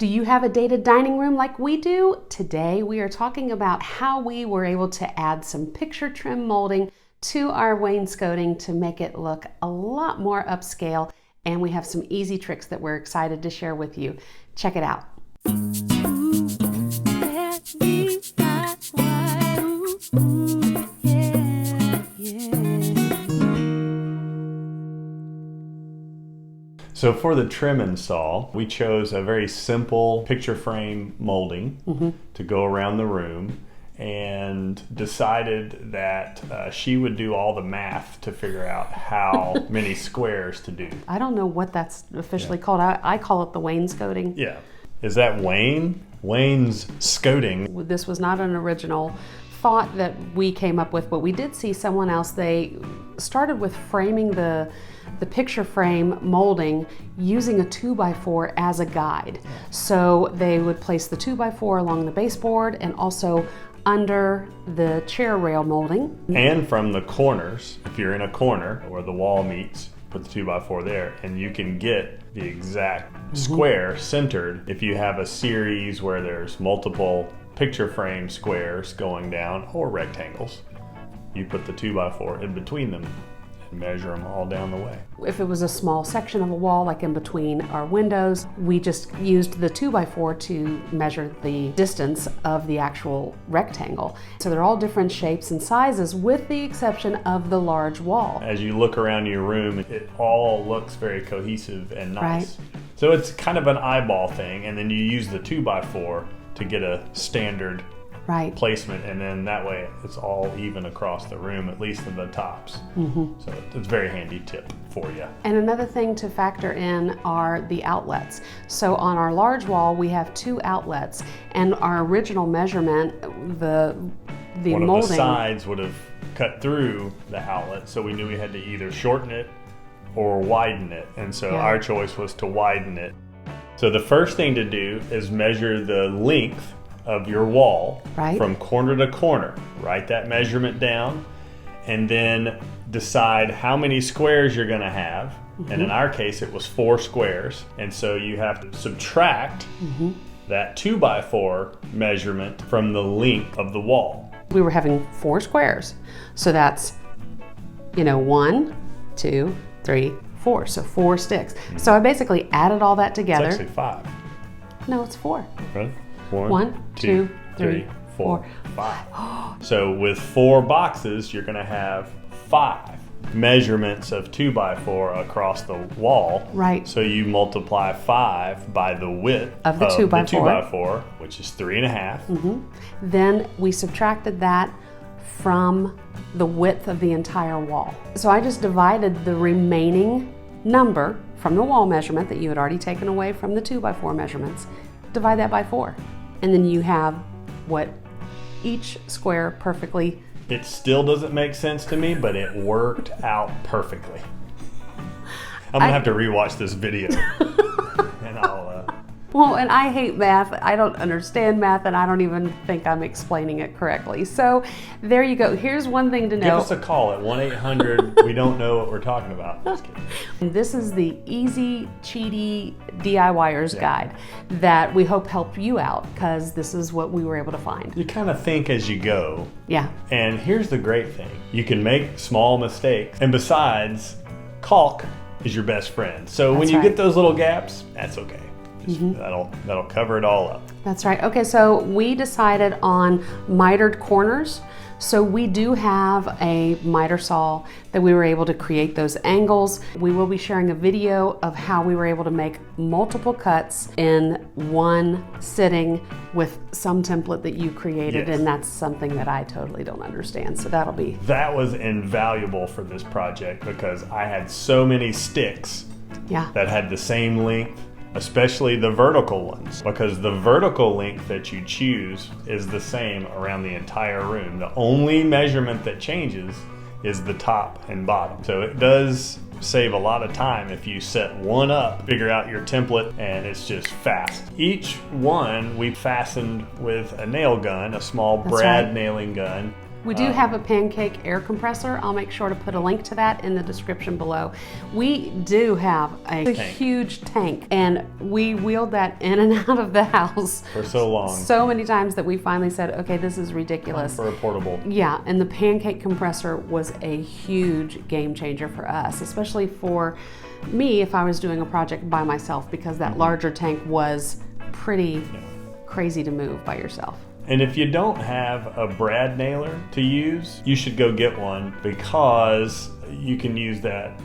Do you have a dated dining room like we do? Today we are talking about how we were able to add some picture trim molding to our wainscoting to make it look a lot more upscale, and we have some easy tricks that we're excited to share with you. Check it out. So for the trim install, we chose a very simple picture frame molding to go around the room, and decided that she would do all the math to figure out how many squares to do. I don't know what that's officially called. I call it the wainscoting. Yeah. Is that Wayne? Wayne's scoting. This was not an original thought that we came up with, but we did see someone else. They started with framing the picture frame molding using a 2x4 as a guide. So they would place the 2x4 along the baseboard and also under the chair rail molding. And from the corners, if you're in a corner where the wall meets, put the 2x4 there, and you can get the exact square centered. If you have a series where there's multiple picture frame squares going down, or rectangles, you put the 2x4 in between them and measure them all down the way. If it was a small section of a wall, like in between our windows, we just used the 2x4 to measure the distance of the actual rectangle. So they're all different shapes and sizes, with the exception of the large wall. As you look around your room, it all looks very cohesive and nice. Right. So it's kind of an eyeball thing, and then you use the 2x4 to get a standard placement, and then that way it's all even across the room, at least in the tops. So it's a very handy tip for you. And another thing to factor in are the outlets. So on our large wall we have 2 outlets, and our original measurement, the One molding, of the sides would have cut through the outlet, so we knew we had to either shorten it or widen it, and so our choice was to widen it. So the first thing to do is measure the length of your wall from corner to corner. Write that measurement down, and then decide how many squares you're going to have. And in our case it was 4 squares, and so you have to subtract that 2x4 measurement from the length of the wall. We were having 4 squares, so that's 1, 2, 3, 4, so 4 sticks. So I basically added all that together. It's actually 5. No, it's 4. Right? 1, 2, 3, 4, 5. So with 4 boxes, you're going to have 5 measurements of 2x4 across the wall. Right. So you multiply 5 by the width of the 2x4, which is 3.5. Then we subtracted that from the width of the entire wall. So I just divided the remaining number from the wall measurement that you had already taken away from the 2x4 measurements. Divide that by 4. And then you have what each square perfectly. It still doesn't make sense to me, but it worked out perfectly. I'm gonna have to rewatch this video. And Well, and I hate math. I don't understand math, and I don't even think I'm explaining it correctly. So there you go. Here's one thing to know. Give us a call at 1-800 we don't know what we're talking about. Just kidding. This is the easy, cheaty DIYer's guide that we hope helped you out, because this is what we were able to find. You kind of think as you go. Yeah. And here's the great thing. You can make small mistakes. And besides, caulk is your best friend. So when you get those little gaps, that's okay. That'll cover it all up. That's right. Okay, so we decided on mitered corners. So we do have a miter saw that we were able to create those angles. We will be sharing a video of how we were able to make multiple cuts in one sitting with some template that you created, and that's something that I totally don't understand. So that was invaluable for this project, because I had so many sticks that had the same length, especially the vertical ones, because the vertical length that you choose is the same around the entire room. The only measurement that changes is the top and bottom. So it does save a lot of time if you set one up, figure out your template, and it's just fast. Each one we fastened with a nail gun, a small brad nailing gun, We do have a pancake air compressor. I'll make sure to put a link to that in the description below. We do have a huge tank, and we wheeled that in and out of the house for so long. So many times that we finally said, okay, this is ridiculous. For a portable. Yeah, and the pancake compressor was a huge game changer for us, especially for me if I was doing a project by myself, because that larger tank was pretty crazy to move by yourself. And if you don't have a brad nailer to use, you should go get one, because you can use that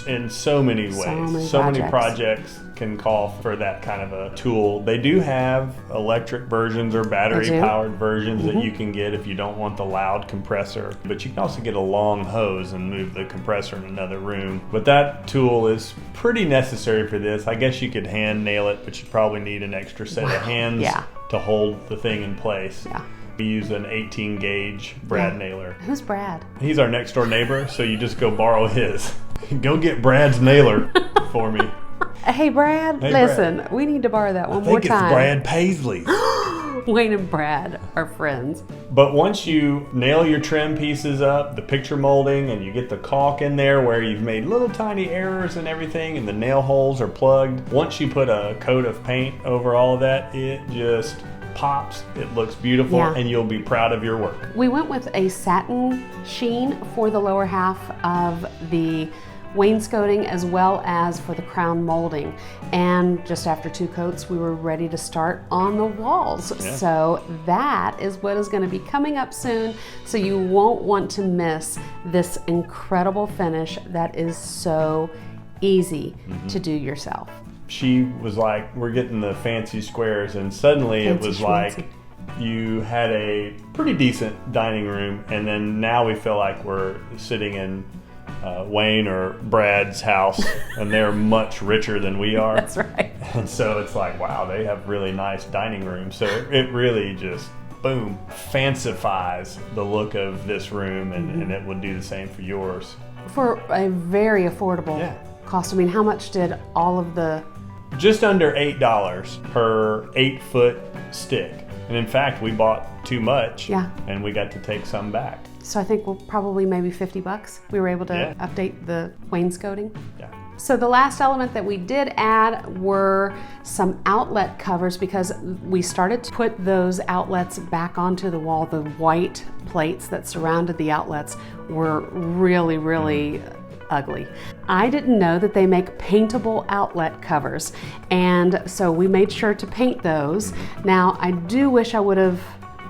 in so many ways. So many projects can call for that kind of a tool. They do have electric versions or battery powered versions that you can get if you don't want the loud compressor, but you can also get a long hose and move the compressor in another room. But that tool is pretty necessary for this. I guess you could hand nail it, but you probably need an extra set of hands to hold the thing in place. We use an 18 gauge brad nailer. Who's Brad? He's our next door neighbor, so you just go borrow his. Go get Brad's nailer for me. Hey Brad, listen, Brad. We need to borrow that one more time. I think it's Brad Paisley. Wayne and Brad are friends. But once you nail your trim pieces up, the picture molding, and you get the caulk in there where you've made little tiny errors and everything, and the nail holes are plugged, once you put a coat of paint over all of that, it just pops, it looks beautiful, and you'll be proud of your work. We went with a satin sheen for the lower half of the wainscoting as well as for the crown molding, and just after 2 coats we were ready to start on the walls. So that is what is going to be coming up soon, so you won't want to miss this incredible finish that is so easy to do yourself. She was like, we're getting the fancy squares, and suddenly it was like you had a pretty decent dining room, and then now we feel like we're sitting in Wayne or Brad's house, and they're much richer than we are. That's right. And so it's like, wow, they have really nice dining rooms. So it really just, boom, fancifies the look of this room, and it will do the same for yours. For a very affordable cost. I mean, how much did all of the... Just under $8 per 8-foot stick. And in fact, we bought too much, and we got to take some back. So I think we'll probably maybe $50. We were able to update the wainscoting. So the last element that we did add were some outlet covers, because we started to put those outlets back onto the wall. The white plates that surrounded the outlets were really, really ugly. I didn't know that they make paintable outlet covers, and so we made sure to paint those. Now, I do wish I would have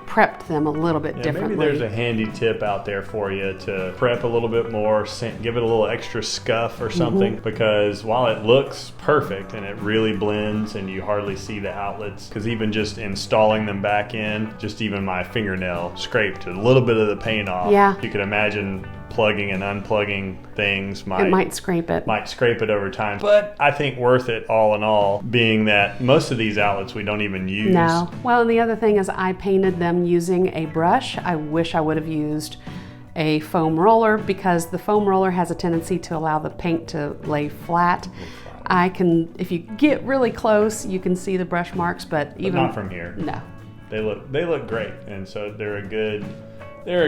prepped them a little bit differently. Maybe there's a handy tip out there for you to prep a little bit more, give it a little extra scuff or something, because while it looks perfect and it really blends and you hardly see the outlets, because even just installing them back in, just even my fingernail scraped a little bit of the paint off. You could imagine plugging and unplugging things it might scrape it over time, but I think worth it all in all, being that most of these outlets we don't even use. No. Well, and the other thing is I painted them using a brush. I wish I would have used a foam roller, because the foam roller has a tendency to allow the paint to lay flat. If you get really close, you can see the brush marks, but even not from here. No. They look great, and so they're a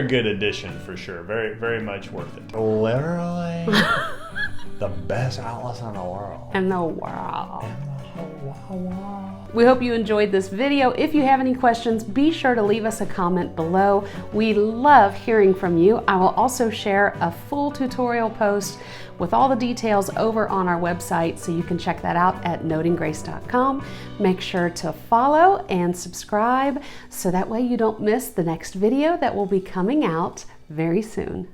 good addition for sure. Very, very much worth it. Literally the best outlets in the world. In the world. We hope you enjoyed this video. If you have any questions, be sure to leave us a comment below. We love hearing from you. I will also share a full tutorial post with all the details over on our website, so you can check that out at notinggrace.com. Make sure to follow and subscribe, so that way you don't miss the next video that will be coming out very soon.